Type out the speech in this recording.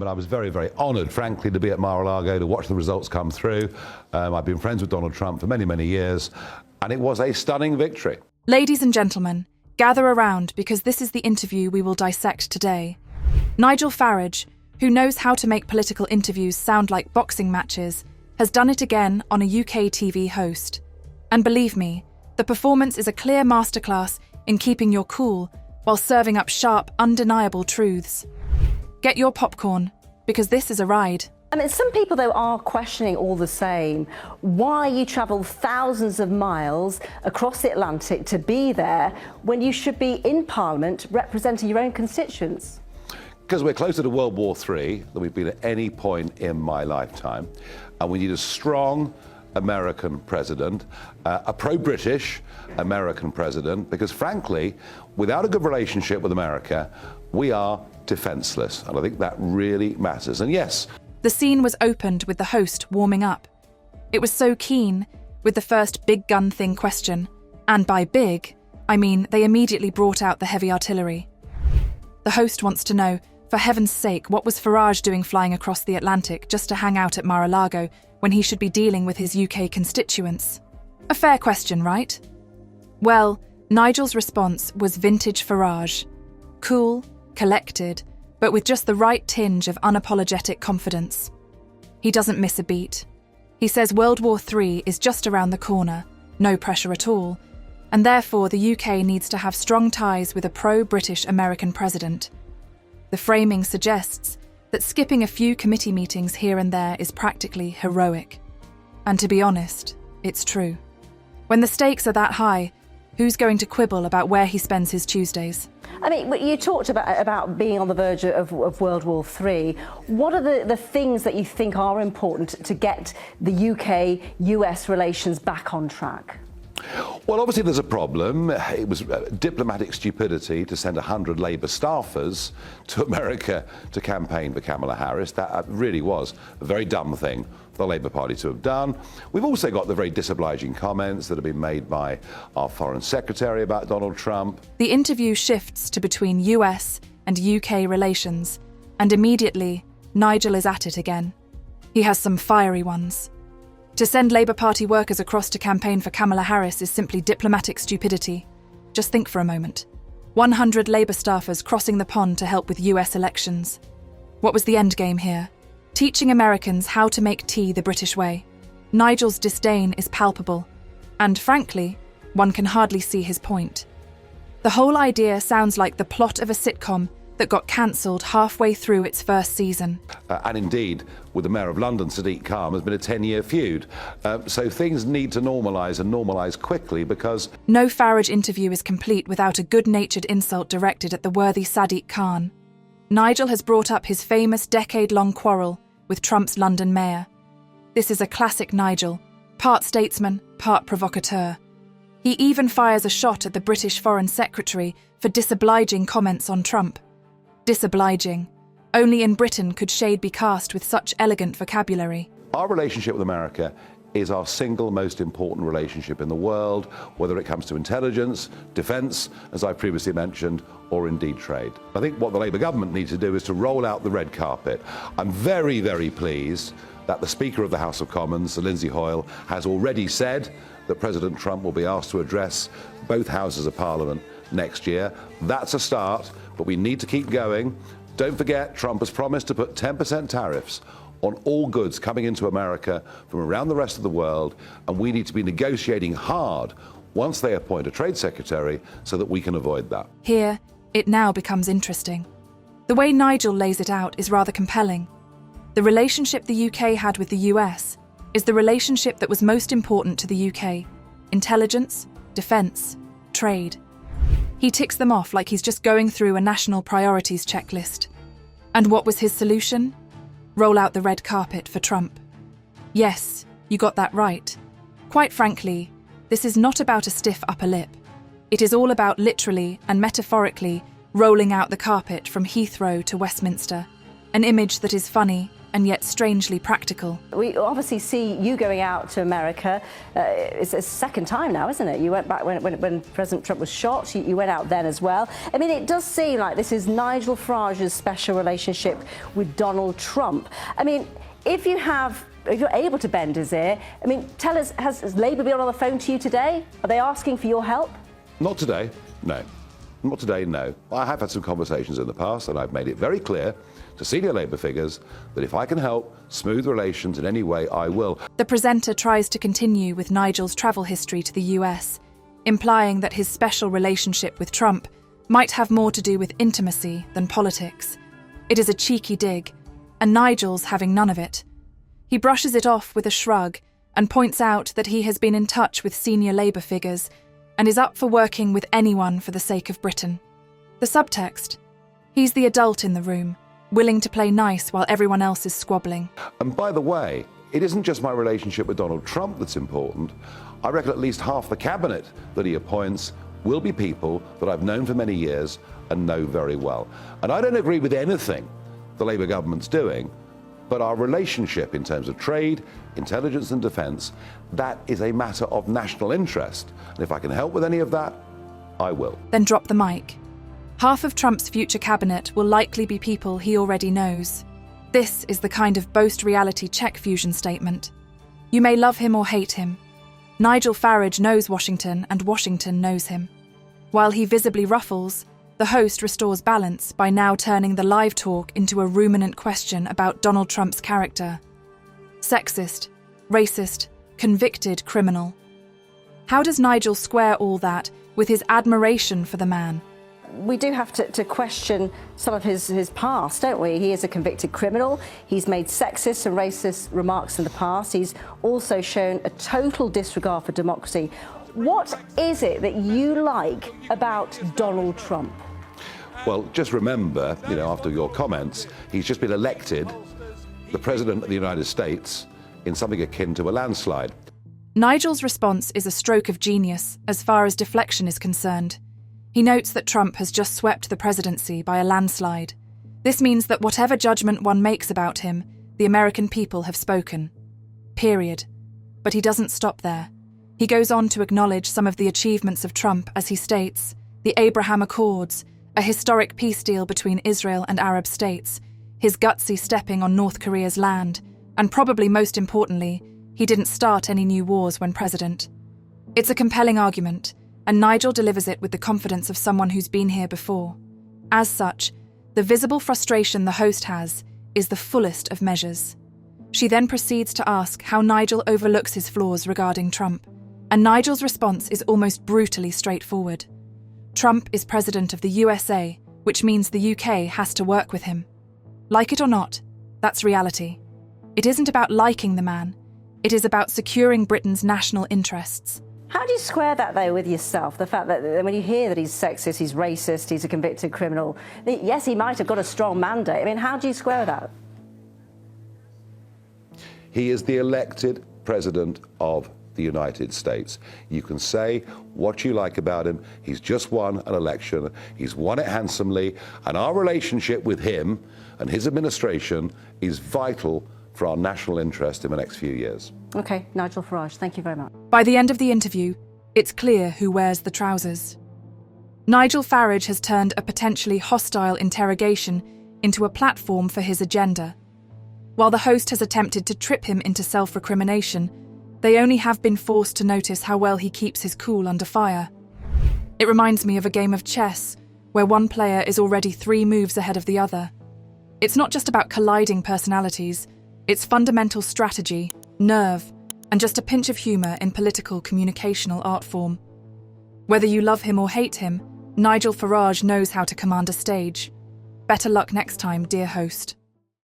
I was very, very honoured, frankly, to be at Mar-a-Lago to watch the results come through. I've been friends with Donald Trump for many, many years, and it was a stunning victory. Ladies and gentlemen, gather around because this is the interview we will dissect today. Nigel Farage, who knows how to make political interviews sound like boxing matches, has done it again on a UK TV host. And believe me, the performance is a clear masterclass in keeping your cool while serving up sharp, undeniable truths. Get your popcorn, because this is a ride. I mean, some people, though, are questioning all the same why you travel thousands of miles across the Atlantic to be there when you should be in Parliament representing your own constituents. Because we're closer to World War III than we've been at any point in my lifetime, and we need a strong American president, a pro-British American president, because frankly, without a good relationship with America, we are defenseless, and I think that really matters. And yes, the scene was opened with the host warming up. It was so keen with the first big gun thing question, and by big, I mean they immediately brought out the heavy artillery. The host wants to know, for heaven's sake, what was Farage doing flying across the Atlantic just to hang out at Mar-a-Lago when he should be dealing with his UK constituents? A fair question, right? Well, Nigel's response was vintage Farage. Cool, collected, but with just the right tinge of unapologetic confidence. He doesn't miss a beat. He says World War III is just around the corner, no pressure at all, and therefore the UK needs to have strong ties with a pro-British American president. The framing suggests that skipping a few committee meetings here and there is practically heroic. And to be honest, it's true. When the stakes are that high, who's going to quibble about where he spends his Tuesdays? I mean, you talked about being on the verge of World War III. What are the things that you think are important to get the UK-US relations back on track? well, obviously there's a problem. It was diplomatic stupidity to send 100 Labour staffers to America to campaign for Kamala Harris. That really was a very dumb thing for the Labour Party to have done. We've also got the very disobliging comments that have been made by our Foreign Secretary about Donald Trump. The interview shifts to between US and UK relations, and immediately Nigel is at it again. He has some fiery ones. To send Labour Party workers across to campaign for Kamala Harris is simply diplomatic stupidity. Just think for a moment. 100 Labour staffers crossing the pond to help with US elections. What was the end game here? Teaching Americans how to make tea the British way. Nigel's disdain is palpable, and frankly, one can hardly see his point. The whole idea sounds like the plot of a sitcom that got cancelled halfway through its first season. And indeed, with the Mayor of London, Sadiq Khan, has been a 10-year feud. So things need to normalise and normalise quickly because... No Farage interview is complete without a good-natured insult directed at the worthy Sadiq Khan. Nigel has brought up his famous decade-long quarrel with Trump's London mayor. This is a classic Nigel, part statesman, part provocateur. He even fires a shot at the British Foreign Secretary for disobliging comments on Trump. Disobliging. Only in Britain could shade be cast with such elegant vocabulary. Our relationship with America is our single most important relationship in the world, whether it comes to intelligence, defence, as I previously mentioned, or indeed trade. I think what the Labour government needs to do is to roll out the red carpet. I'm very, very pleased that the Speaker of the House of Commons, Sir Lindsay Hoyle, has already said that President Trump will be asked to address both houses of Parliament next year. That's a start, but we need to keep going. Don't forget, Trump has promised to put 10% tariffs on all goods coming into America from around the rest of the world, and we need to be negotiating hard once they appoint a trade secretary so that we can avoid that. Here, it now becomes interesting. The way Nigel lays it out is rather compelling. The relationship the UK had with the US is the relationship that was most important to the UK: intelligence, defence, trade. He ticks them off like he's just going through a national priorities checklist. And what was his solution? Roll out the red carpet for Trump. Yes, you got that right. Quite frankly, this is not about a stiff upper lip. It is all about literally and metaphorically rolling out the carpet from Heathrow to Westminster, an image that is funny and yet strangely practical. We obviously see you going out to America. It's a second time now, isn't it? You went back when President Trump was shot. You went out then as well. I mean, it does seem like this is Nigel Farage's special relationship with Donald Trump. I mean, if you're able to bend his ear, I mean, tell us, has Labour been on the phone to you today? Are they asking for your help? Not today, no. Not today, no. I have had some conversations in the past, and I've made it very clear to senior Labour figures that if I can help smooth relations in any way, I will. The presenter tries to continue with Nigel's travel history to the US, implying that his special relationship with Trump might have more to do with intimacy than politics. It is a cheeky dig, and Nigel's having none of it. He brushes it off with a shrug and points out that he has been in touch with senior Labour figures and is up for working with anyone for the sake of Britain. The subtext: he's the adult in the room, willing to play nice while everyone else is squabbling. And by the way, it isn't just my relationship with Donald Trump that's important. I reckon at least half the cabinet that he appoints will be people that I've known for many years and know very well. And I don't agree with anything the Labour government's doing, but our relationship in terms of trade, intelligence and defence, that is a matter of national interest. And if I can help with any of that, I will. Then drop the mic. Half of Trump's future cabinet will likely be people he already knows. This is the kind of boast-reality check fusion statement. You may love him or hate him. Nigel Farage knows Washington and Washington knows him. While he visibly ruffles, the host restores balance by now turning the live talk into a ruminant question about Donald Trump's character. Sexist, racist, convicted criminal. How does Nigel square all that with his admiration for the man? We do have to question some of his past, don't we? He is a convicted criminal. He's made sexist and racist remarks in the past. He's also shown a total disregard for democracy. What is it that you like about Donald Trump? Well, just remember, after your comments, he's just been elected the President of the United States in something akin to a landslide. Nigel's response is a stroke of genius as far as deflection is concerned. He notes that Trump has just swept the presidency by a landslide. This means that whatever judgment one makes about him, the American people have spoken. Period. But he doesn't stop there. He goes on to acknowledge some of the achievements of Trump as he states: the Abraham Accords, a historic peace deal between Israel and Arab states, his gutsy stepping on North Korea's land, and probably most importantly, he didn't start any new wars when president. It's a compelling argument, and Nigel delivers it with the confidence of someone who's been here before. As such, the visible frustration the host has is the fullest of measures. She then proceeds to ask how Nigel overlooks his flaws regarding Trump, and Nigel's response is almost brutally straightforward. Trump is president of the USA, which means the UK has to work with him. Like it or not, that's reality. It isn't about liking the man. It is about securing Britain's national interests. How do you square that, though, with yourself? The fact that when you hear that he's sexist, he's racist, he's a convicted criminal, yes, he might have got a strong mandate. I mean, how do you square that? He is the elected President of the United States. You can say what you like about him. He's just won an election. He's won it handsomely. And our relationship with him and his administration is vital for our national interest in the next few years. OK, Nigel Farage, thank you very much. By the end of the interview, it's clear who wears the trousers. Nigel Farage has turned a potentially hostile interrogation into a platform for his agenda. While the host has attempted to trip him into self-recrimination, they only have been forced to notice how well he keeps his cool under fire. It reminds me of a game of chess, where one player is already 3 moves ahead of the other. It's not just about colliding personalities, it's fundamental strategy, nerve, and just a pinch of humour in political communicational art form. Whether you love him or hate him, Nigel Farage knows how to command a stage. Better luck next time, dear host.